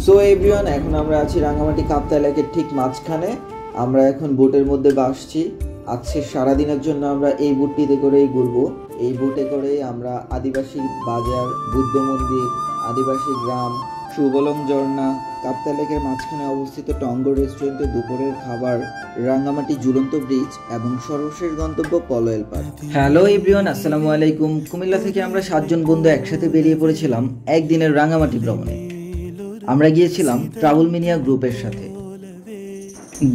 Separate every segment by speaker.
Speaker 1: So everyone, এখন আমরা আছি রাঙ্গামাটি কাপ্তাই লেকের ঠিক মাঝখানে। আমরা এখন বোটের মধ্যে বাসছি। আজকে সারাদিনের জন্য আমরা এই বোটটিতে করেই ঘুরবো। এই বোটে করে আমরা আদিবাসী বাজার, বুদ্ধ মন্দির, আদিবাসী গ্রাম, সুবলং ঝর্ণা, কাপ্তাই লেকের মাঝখানে অবস্থিত টঙ্গর রেস্টুরেন্টে দুপুরের খাবার, রাঙ্গামাটি ঝুলন্ত ব্রিজ এবং সর্বশেষ গন্তব্য পলয়েল পার্ক। হ্যালো এভরিওয়ান, আসসালামু আলাইকুম। কুমিল্লা থেকে আমরা 7 জন বন্ধু একসাথে বেরিয়ে পড়েছিলাম একদিনের রাঙ্গামাটি ভ্রমণে। আমরা গিয়েছিলাম ট্রাভেল মিনিয়া গ্রুপের সাথে।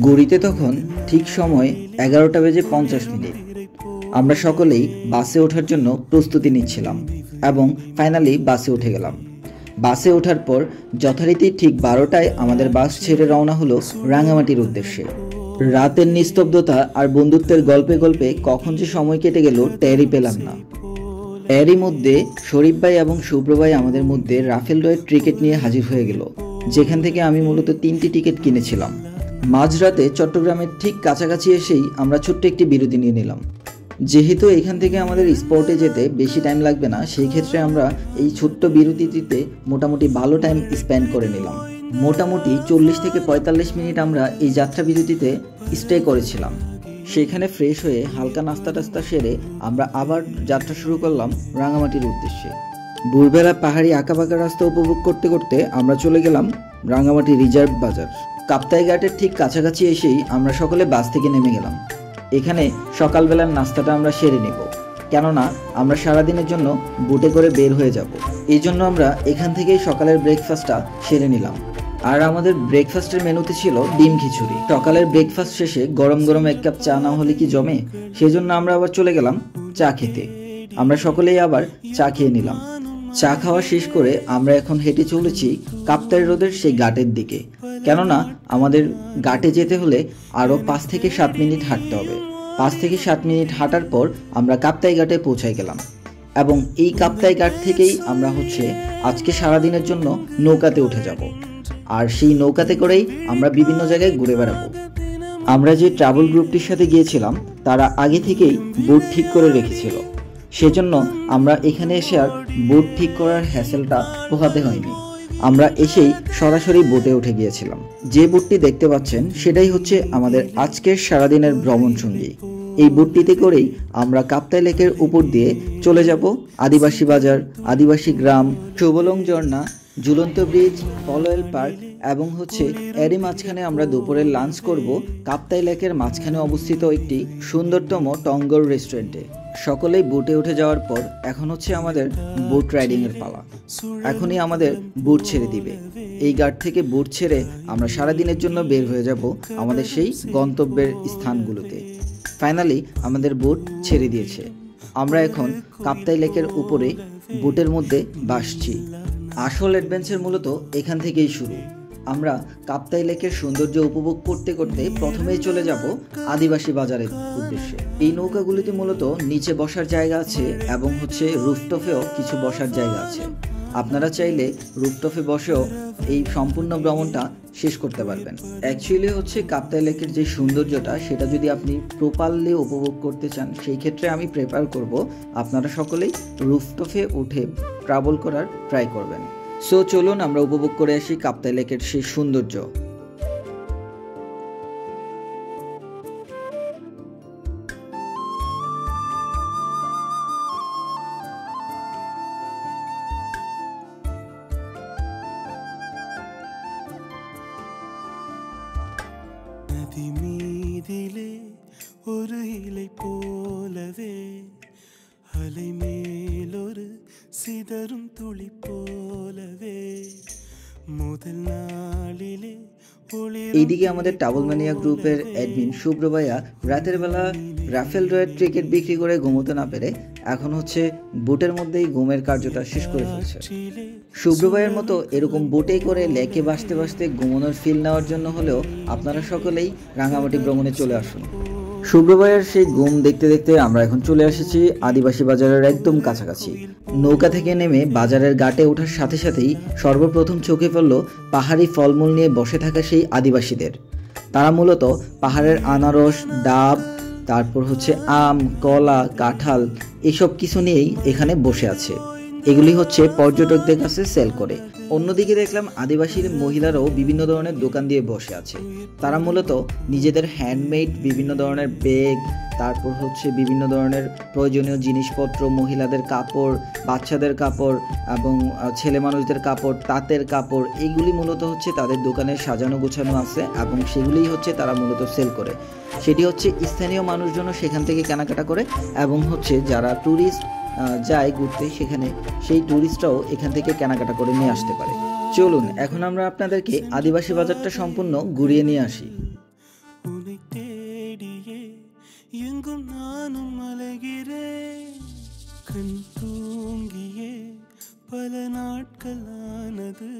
Speaker 1: গড়িতে তখন ঠিক সময় 11:50। আমরা সকলেই বাসে ওঠার জন্য প্রস্তুতি নিচ্ছিলাম এবং ফাইনালি বাসে উঠে গেলাম। বাসে ওঠার পর যথারীতি ঠিক 12টায় আমাদের বাস ছেড়ে রওনা হলো রাঙ্গামাটির উদ্দেশ্যে। রাতের নিস্তব্ধতা আর বন্ধুত্বের গল্পে গল্পে কখন যে সময় কেটে গেল টেরই পেলাম না। এরই মধ্যে শরীফ ভাই এবং শুভ্র ভাই আমাদের মধ্যে রাফেল রয়ের টিকিট নিয়ে হাজির হয়ে গেল, যেখান থেকে আমি মূলত 3টি টিকিট কিনেছিলাম। মাঝরাতে চট্টগ্রামের ঠিক কাছাকাছি এসেই আমরা ছোট্ট একটি বিরতি নিয়ে নিলাম। যেহেতু এখান থেকে আমাদের স্পটে যেতে বেশি টাইম লাগবে না, সেই ক্ষেত্রে আমরা এই ছোট্ট বিরতিটিতে মোটামুটি ভালো টাইম স্পেন্ড করে নিলাম। মোটামুটি 40 থেকে 45 মিনিট আমরা এই যাত্রা বিরতিতে স্টে করেছিলাম। সেখানে ফ্রেশ হয়ে হালকা নাস্তা টাস্তা সেরে আমরা আবার যাত্রা শুরু করলাম রাঙ্গামাটির উদ্দেশ্যে। ভোরবেলা পাহাড়ি আঁকাবাঁকা রাস্তা উপভোগ করতে করতে আমরা চলে গেলাম রাঙ্গামাটি রিজার্ভ বাজার। কাপ্তাই ঘাটের ঠিক কাছাকাছি এসেই আমরা সকলে বাস থেকে নেমে গেলাম। এখানে সকালবেলার নাস্তাটা আমরা সেরে নেব, কেননা আমরা সারাদিনের জন্য বোটে করে বের হয়ে যাব। এই জন্য আমরা এখান থেকেই সকালের ব্রেকফাস্টটা সেরে নিলাম। আর আমাদের ব্রেকফাস্টের মেনুতে ছিল ডিম খিচুড়ি। সকালের ব্রেকফাস্ট শেষে গরম গরম 1 কাপ চা না হলে কি জমে, সেজন্য আমরা আবার চলে গেলাম চা খেতে। আমরা সকলেই আবার চা খেয়ে নিলাম। চা খাওয়া শেষ করে আমরা এখন হেঁটে চলেছি কাপ্তাই হ্রদের সেই ঘাটের দিকে, কেননা আমাদের ঘাটে যেতে হলে আরও 5 থেকে 7 মিনিট হাঁটতে হবে। 5 থেকে 7 মিনিট হাঁটার পর আমরা কাপ্তাই ঘাটে পৌঁছাই গেলাম এবং এই কাপ্তাই ঘাট থেকেই আমরা আজকে সারাদিনের জন্য নৌকাতে উঠে যাব। আর সেই নৌকাতে করেই আমরা বিভিন্ন জায়গায় ঘুরে বেড়াবো। আমরা যে ট্রাভেল গ্রুপটির সাথে গিয়েছিলাম তারা আগে থেকেই বোট ঠিক করে রেখেছিল, সেজন্য আমরা এখানে এসে আর বোট ঠিক করার হ্যাসেলটা পোহাতে হয়নি। আমরা এসেই সরাসরি বোটে উঠে গিয়েছিলাম। যে বোটটি দেখতে পাচ্ছেন সেটাই হচ্ছে আমাদের আজকের সারাদিনের ভ্রমণ সঙ্গী। এই বোটটিতে করেই আমরা কাপ্তাই লেকের উপর দিয়ে চলে যাব আদিবাসী বাজার, আদিবাসী গ্রাম, সুবলং ঝর্ণা, ঝুলন্ত ব্রিজ, পলয়েল পার্ক এবং এরই মাঝখানে আমরা দুপুরের লাঞ্চ করব কাপ্তাই লেকের মাঝখানে অবস্থিত একটি সুন্দরতম টঙ্গর রেস্টুরেন্টে। সকলেই বোটে উঠে যাওয়ার পর এখন আমাদের বোট রাইডিং এর পালা। এখনই আমাদের বোট ছেড়ে দিবে। এই ঘাট থেকে বোট ছেড়ে আমরা সারাদিনের জন্য বের হয়ে যাব আমাদের সেই গন্তব্যের স্থানগুলোতে। ফাইনালি আমাদের বোট ছেড়ে দিয়েছে। আমরা এখন কাপ্তাই লেকের উপরে বোটের মধ্যে ভাসছি। আসল অ্যাডভেঞ্চার মূলত এখান থেকেই শুরু। আমরা কাপ্তাই লেকের সৌন্দর্য উপভোগ করতে করতে প্রথমেই চলে যাব আদিবাসী বাজারের উদ্দেশ্যে। এই নৌকাগুলিতে মূলত নিচে বসার জায়গা আছে এবং রুফটপেও কিছু বসার জায়গা আছে। আপনারা চাইলে রুফটপে বসেও এই সম্পূর্ণ ভ্রমণটা শেষ করতে পারবেন। অ্যাকচুয়ালি কাপ্তাই লেকের যে সৌন্দর্যটা সেটা যদি আপনি প্রপারলি উপভোগ করতে চান, সেই ক্ষেত্রে আমি প্রেফার করব আপনারা সকলেই রুফটপে উঠে ট্রাভেল করার ট্রাই করবেন। সো চলুন আমরা উপভোগ করে আসি কাপ্তাই লেকের সেই সৌন্দর্য।
Speaker 2: நதிமீதிலே ஒரு இலை போலவே அலை மேலொரு சிதறும் துளி போலவே முதல் நாளிலே
Speaker 1: এইদিকে আমাদের ট্রাভেল মানিয়া গ্রুপের অ্যাডমিন শুভ্র ভাইয়া রাতের বেলা রাফেল রয়ের টিকিট বিক্রি করে ঘুমোতে না পেরে এখন বোটের মধ্যেই ঘুমের কার্যটা শেষ করে ফেলছে। শুভ্র ভাইয়ের মতো এরকম বোটেই করে লেকে ভাসতে ভাসতে ঘুমানোর ফিল নেওয়ার জন্য হলেও আপনারা সকলেই রাঙ্গামাটি ভ্রমণে চলে আসুন। শুভ্র ভাইয়ের সেই ঘুম দেখতে দেখতে আমরা এখন চলে এসেছি আদিবাসী বাজারের একদম কাছাকাছি। নৌকা থেকে নেমে বাজারের ঘাটে ওঠার সাথে সাথেই সর্বপ্রথম চোখে পড়ল পাহাড়ি ফলমূল নিয়ে বসে থাকা সেই আদিবাসীদের। তারা মূলত পাহাড়ের আনারস, ডাব, তারপর আম, কলা, কাঁঠাল এসব কিছু নিয়েই এখানে বসে আছে। এগুলি পর্যটকদের কাছে সেল করে। অন্যদিকে দেখলাম আদিবাসী মহিলারাও বিভিন্ন ধরনের দোকান দিয়ে বসে আছে। তারা মূলত নিজেদের হ্যান্ডমেড বিভিন্ন ধরনের ব্যাগ, তারপর হচ্ছে বিভিন্ন ধরনের প্রয়োজনীয় জিনিসপত্র, মহিলাদের কাপড়, বাচ্চাদের কাপড় এবং ছেলে মানুষদের কাপড়, তাঁতের কাপড়, এইগুলি মূলত হচ্ছে তাদের দোকানে সাজানো গোছানো আছে এবং সেগুলিই হচ্ছে তারা মূলত সেল করে। সেটি হচ্ছে স্থানীয় মানুষজনও সেখান থেকে কেনাকাটা করে এবং হচ্ছে যারা ট্যুরিস্ট যায় ঘুরতে সেখানে সেই ট্যুরিস্টরাও এখান থেকে কেনাকাটা করে নিয়ে আসতে পারে। চলুন এখন আমরা আপনাদেরকে আদিবাসী বাজারটা সম্পূর্ণ ঘুরিয়ে নিয়ে আসি।
Speaker 2: பல நாட்களானது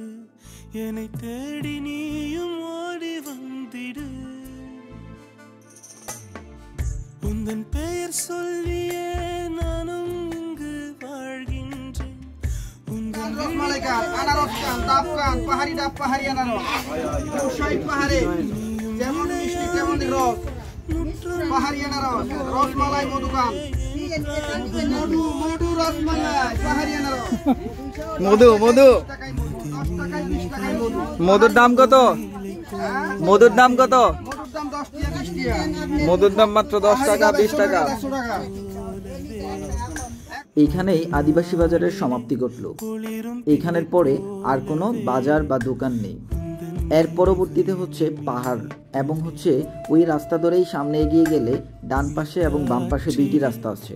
Speaker 2: என்னை தேடி நீயும் ஓடி வந்திடு உந்தன் பெயர் சொல்லியே நானும் இங்கு வாழ்கின்றேன் உந்தன்
Speaker 3: রসমালাইকান আনারসকান তাপকান পাহাড়ি ডাব পাহাড়ি আনারস উষাই পাহাড়ে যেমন মিষ্টি তেমন রস পাহাড়ি আনারস রসমালাই মধুকান মধু মধু রসমালাই পাহাড়ি আনারস
Speaker 1: মধু মধু মধুর দাম কত? মধুর দাম কত?
Speaker 3: মধুর দাম 10 টাকা 20 টাকা।
Speaker 1: মধুর দাম মাত্র 10 টাকা 20 টাকা। এইখানেই আদিবাসী বাজারের সমাপ্তি ঘটল। এইখানের পরে আর কোনো বাজার বা দোকান নেই। এর পরবর্তীতে হচ্ছে পাহাড় এবং হচ্ছে ওই রাস্তা ধরেই সামনে এগিয়ে গেলে ডান পাশে এবং বাম পাশে দুইটি রাস্তা আছে।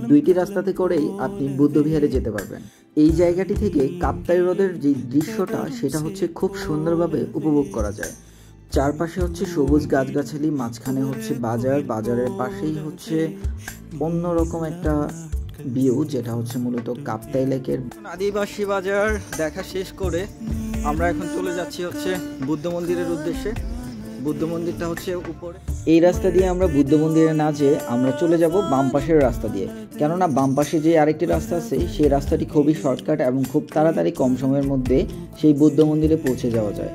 Speaker 1: দুইটি রাস্তাতে করেই আপনি বুদ্ধবিহারে যেতে পারবেন। এই জায়গাটি থেকে কাপ্তাই হ্রদের যে দৃশ্যটা সেটা হচ্ছে খুব সুন্দরভাবে উপভোগ করা যায়। চারপাশে হচ্ছে সবুজ গাছগাছালি, মাঝখানে হচ্ছে বাজার, বাজারের পাশেই হচ্ছে অন্যরকম একটা ভিউ যেটা হচ্ছে মূলত কাপ্তাই লেকের। আদিবাসী বাজার দেখা শেষ করে আমরা এখন চলে যাচ্ছি হচ্ছে বুদ্ধ মন্দিরের উদ্দেশ্যে। বুদ্ধ মন্দিরটা হচ্ছে উপরে। এই রাস্তা দিয়ে আমরা বুদ্ধ মন্দিরে না যেয়ে আমরা চলে যাব বাম পাশের রাস্তা দিয়ে, কেননা বাম পাশে যে আরেকটি রাস্তা আছে সেই রাস্তাটি খুবই শর্টকাট এবং খুব তাড়াতাড়ি কম সময়ের মধ্যে সেই বুদ্ধ মন্দিরে পৌঁছে যাওয়া যায়।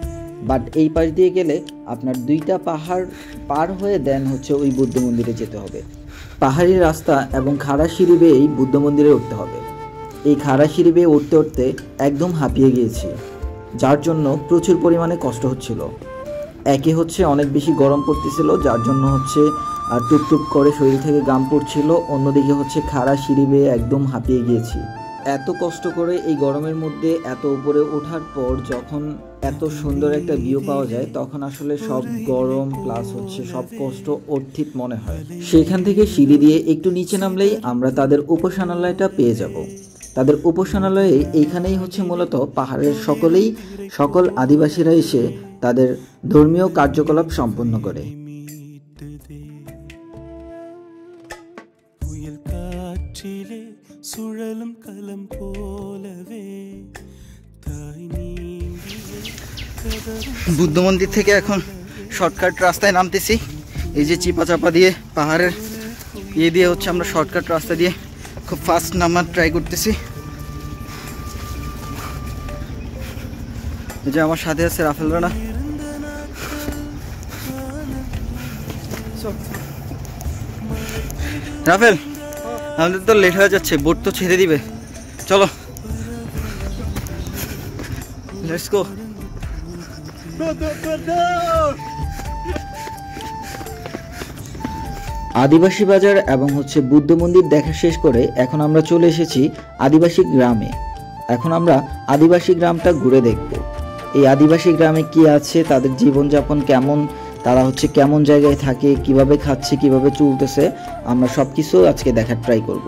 Speaker 1: বাট এই পাশ দিয়ে গেলে আপনার দুইটা পাহাড় পার হয়ে দেন হচ্ছে ওই বুদ্ধ মন্দিরে যেতে হবে। পাহাড়ি রাস্তা এবং খাড়া সিঁড়ি বেয়েই বুদ্ধ মন্দিরে উঠতে হবে। এই খাড়া সিঁড়ি বেয়ে উঠতে উঠতে একদম হাঁপিয়ে গিয়েছি, যার জন্য প্রচুর পরিমাণে কষ্ট হচ্ছিল। একে হচ্ছে অনেক বেশি গরম পড়তেছিল, যার জন্য হচ্ছে টুকটুক করে শরীর থেকে ঘাম পড়ছিল। অন্যদিকে হচ্ছে খাড়া সিঁড়ি বেয়ে একদম হাঁপিয়ে গিয়েছি। এত কষ্ট করে এই গরমের মধ্যে এত উপরে ওঠার পর যখন এত সুন্দর একটা ভিউ পাওয়া যায় তখন আসলে সব গরম প্লাস হচ্ছে সব কষ্ট অর্থিত মনে হয়। সেখান থেকে সিঁড়ি দিয়ে একটু নিচে নামলেই আমরা তাদের উপাসনালয়টা পেয়ে যাব। তাদের উপাসনালয়ে এইখানেই হচ্ছে মূলত পাহাড়ের সকল আদিবাসীরা এসে তাদের ধর্মীয় কার্যকলাপ সম্পন্ন করে। বুদ্ধ মন্দির থেকে এখন শর্টকাট রাস্তায় নামতেছি। এই যে চিপা চাপা দিয়ে পাহাড়ের দিয়ে হচ্ছে আমরা শর্টকাট রাস্তা দিয়ে খুব ফাস্ট নামার ট্রাই করতেছি। এই যে আমার সাথে আছে রাফেল রানা। রাফেল, আমাদের তো লেট হয়ে যাচ্ছে, বোট তো ছেড়ে দিবে, চলো লেটস গো। আদিবাসী বাজার এবং হচ্ছে বুদ্ধ মন্দির দেখা শেষ করে এখন আমরা চলে এসেছি আদিবাসী গ্রামে। এখন আমরা আদিবাসী গ্রামটা ঘুরে দেখব। এই আদিবাসী গ্রামে কি আছে, তাদের জীবনযাপন কেমন, তারা হচ্ছে কেমন জায়গায় থাকে, কিভাবে খাচ্ছে, কিভাবে চলতেছে, আমরা সবকিছু আজকে দেখার ট্রাই করব।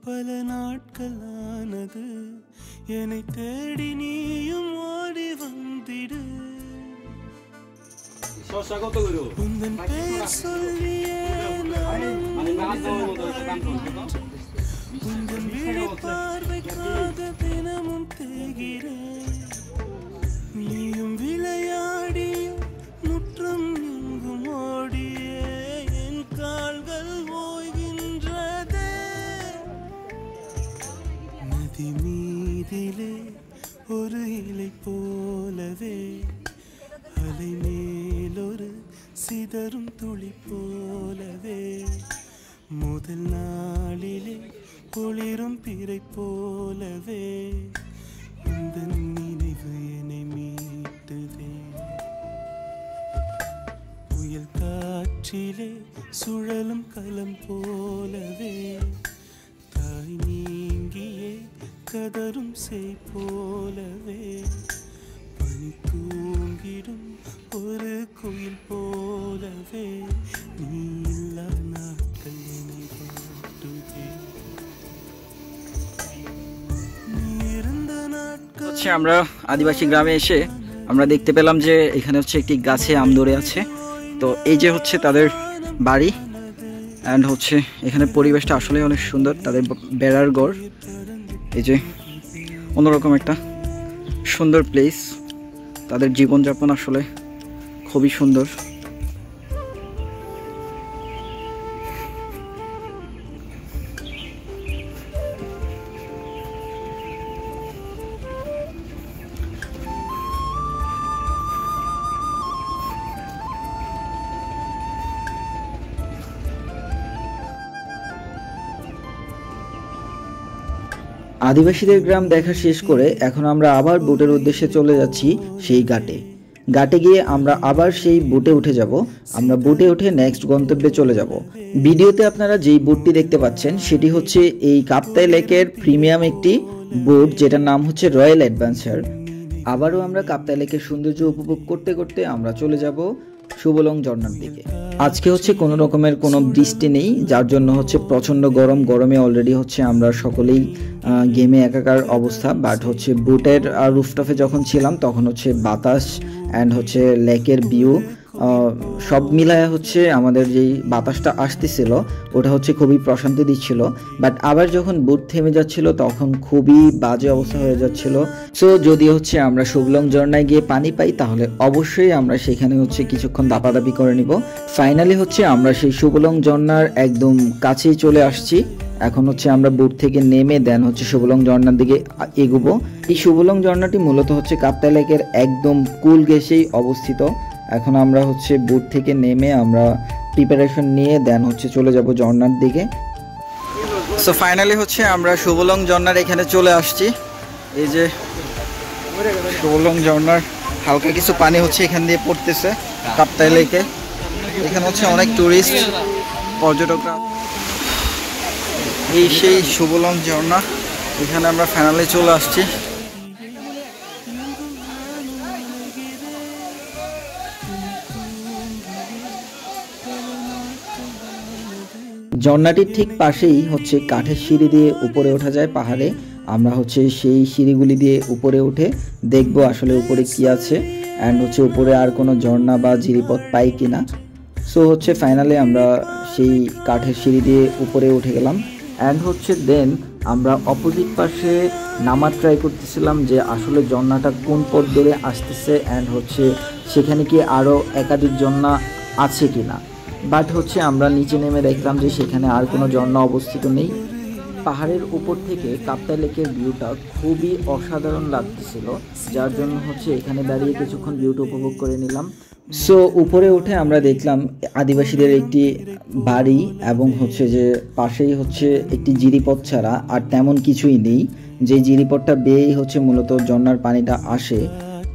Speaker 2: பல நாட்களானது என்னை தேடி நீயும் ஓடி வந்திடு உந்தன் பெயர் சொல்லியே உந்தன் விழி பார்வைக்காக தினமும் தேகிறேன் நீயும் விளையாடி முற்றம் எங்கும் ஓடியே என் கால்கள் ஓய்கின்றதே நதி மீதிலே ஒரு இலை போ മലമേലൊരു സിതറും തുളി പോലവേ മുതൽ നാളിലെ ഒളിരും പിறை പോലവേ ഉന്തൻ നിனைவு என்னை மீட்டுதே புயல் காற்றிலே சுழலும் கலம் போலவே தாய் நீங்கியே கதரும் செய் போலவே பனி தூங்கிடும் ஒரு குயில் போலவே நீ இல்லா நாட்கள் என்னை வாட்டுதே
Speaker 4: হচ্ছে আমরা আদিবাসী গ্রামে এসে আমরা দেখতে পেলাম যে এখানে হচ্ছে একটি গাছে আম ধরে আছে। তো এই যে হচ্ছে তাদের বাড়ি অ্যান্ড হচ্ছে এখানে পরিবেশটা আসলে অনেক সুন্দর, তাদের বেড়ার গড়, এই যে অন্যরকম একটা সুন্দর প্লেস, তাদের জীবনযাপন আসলে খুবই সুন্দর। আদিবাসীদের গ্রাম দেখা শেষ করে এখন আমরা আবার বোটের উদ্দেশ্যে চলে যাচ্ছি সেই ঘাটে গিয়ে আমরা আবার সেই বোটে উঠে যাব। আমরা বোটে উঠে নেক্সট গন্তব্যে চলে যাব। ভিডিওতে আপনারা যেই বোটটি দেখতে পাচ্ছেন সেটি হচ্ছে এই কাপ্তাই লেকের প্রিমিয়াম একটি বোট, যেটার নাম হচ্ছে রয়্যাল অ্যাডভেঞ্চার। আবারও আমরা কাপ্তাই লেকের সৌন্দর্য উপভোগ করতে করতে আমরা চলে যাব শুভলং ঝর্ণার দিকে। আজকে হচ্ছে কোনো রকমের কোনো বৃষ্টি নেই, যার জন্য হচ্ছে প্রচণ্ড গরমে অলরেডি হচ্ছে আমরা সকলেই গেমে একাকার অবস্থা। বাট হচ্ছে বোটের রুফটপে যখন ছিলাম তখন হচ্ছে বাতাস অ্যান্ড হচ্ছে লেকের ভিউ সব মিলায় হচ্ছে আমাদের যেই বাতাসটা আসতেছিল ওটা হচ্ছে খুবই প্রশান্তি দিচ্ছিল। বাট আবার যখন বোট থেমে যাচ্ছিল তখন খুবই বাজে অবস্থা হয়ে যাচ্ছিল। সো যদি হচ্ছে আমরা শুভলং ঝর্ণায় গিয়ে পানি পাই তাহলে অবশ্যই আমরা সেখানে হচ্ছে কিছুক্ষণ দাপাদাপি করে নিব। ফাইনালি হচ্ছে আমরা সেই শুভলং ঝর্ণার একদম কাছেই চলে আসছি। এখন হচ্ছে আমরা বোট থেকে নেমে দেন হচ্ছে শুভলং ঝর্ণার দিকে এগোবো। এই শুভলং ঝর্ণাটি মূলত হচ্ছে কাপ্তাই লেকের একদম কুল ঘেঁষেই অবস্থিত। এখন আমরা হচ্ছে বোট থেকে নেমে আমরা প্রিপারেশন নিয়ে দেন হচ্ছে চলে যাব ঝর্ণার দিকে। সো ফাইনালি হচ্ছে আমরা শুভলং ঝর্ণার এখানে চলে আসছি। এই যে শুভলং ঝর্ণার হালকা কিছু পানি হচ্ছে এখান দিয়ে পড়তেছে কাপ্তাই লেকে। এখানে হচ্ছে অনেক টুরিস্ট পর্যটকরা। এই সেই শুভলং ঝর্ণা, এখানে আমরা ফাইনালি চলে আসছি। ঝর্ণাটির ঠিক পাশেই হচ্ছে কাঠের সিঁড়ি দিয়ে উপরে ওঠা যায় পাহাড়ে। আমরা হচ্ছে সেই সিঁড়িগুলি দিয়ে উপরে উঠে দেখবো আসলে উপরে কি আছে অ্যান্ড হচ্ছে উপরে আর কোনো ঝর্ণা বা জিরিপথ পাই কিনা। সো হচ্ছে ফাইনালি আমরা সেই কাঠের সিঁড়ি দিয়ে উপরে উঠে গেলাম অ্যান্ড হচ্ছে দেন আমরা অপোজিট পাশে নামার ট্রাই করতেছিলাম যে আসলে ঝর্ণাটা কোন পথ ধরে আসতেছে অ্যান্ড হচ্ছে সেখানে কি আরও একাধিক ঝর্ণা আছে কিনা। বাট হচ্ছে আমরা নিচে নেমে দেখলাম যে সেখানে আর কোনো ঝর্ণা অবস্থিত নেই। পাহাড়ের উপর থেকে কাপ্তাই লেকের ভিউটা খুবই অসাধারণ লাগতেছিল, যার জন্য হচ্ছে এখানে দাঁড়িয়ে কিছুক্ষণ ভিউটা উপভোগ করে নিলাম। সো উপরে উঠে আমরা দেখলাম আদিবাসীদের একটি বাড়ি এবং হচ্ছে যে পাশেই হচ্ছে একটি জিরিপথ ছাড়া আর তেমন কিছুই নেই। যে জিরিপথটা বেয়েই হচ্ছে মূলত ঝর্ণার পানিটা আসে,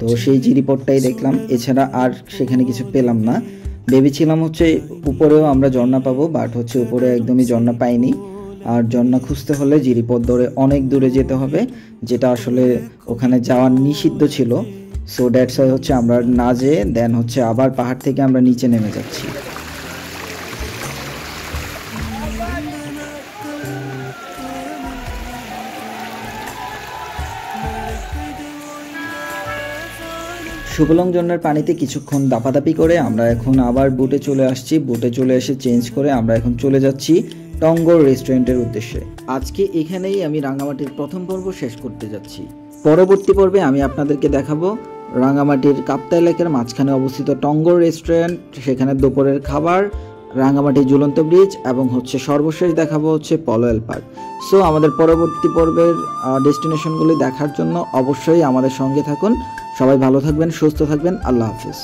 Speaker 4: তো সেই জিরিপথটাই দেখলাম, এছাড়া আর সেখানে কিছু পেলাম না। ভেবেছিলাম হচ্ছে উপরেও আমরা ঝর্ণা পাবো, বাট হচ্ছে উপরে একদমই ঝর্ণা পাইনি। আর ঝর্ণা খুঁজতে হলে জিরিপথ ধরে অনেক দূরে যেতে হবে, যেটা আসলে ওখানে যাওয়া নিষিদ্ধ ছিল। সো দ্যাটস ওয়াই হচ্ছে আমরা না যেয়ে দেন হচ্ছে আবার পাহাড় থেকে আমরা নিচে নেমে যাচ্ছি। শুভলং ঝর্ণার পানিতে কিছুক্ষণ দাপাদাপি করে আমরা এখন আবার বোটে চলে আসছি। বোটে চলে এসে চেঞ্জ করে আমরা এখন চলে যাচ্ছি টঙ্গর রেস্টুরেন্টের উদ্দেশ্যে। আজকে এখানেই আমি রাঙামাটির প্রথম পর্ব শেষ করতে যাচ্ছি। পরবর্তী পর্বে আমি আপনাদেরকে দেখাবো রাঙামাটির কাপ্তাই লেকের মাঝখানে অবস্থিত টঙ্গর রেস্টুরেন্ট, সেখানে দুপুরের খাবার, রাঙামাটি ঝুলন্ত ব্রিজ এবং হচ্ছে সর্বশেষ দেখাবো হচ্ছে পলোয়েল পার্ক। সো আমাদের পরবর্তী পর্বের ডেস্টিনেশনগুলি দেখার জন্য অবশ্যই আমাদের সঙ্গে থাকুন। সবাই ভালো থাকবেন, সুস্থ থাকবেন। আল্লাহ হাফিজ।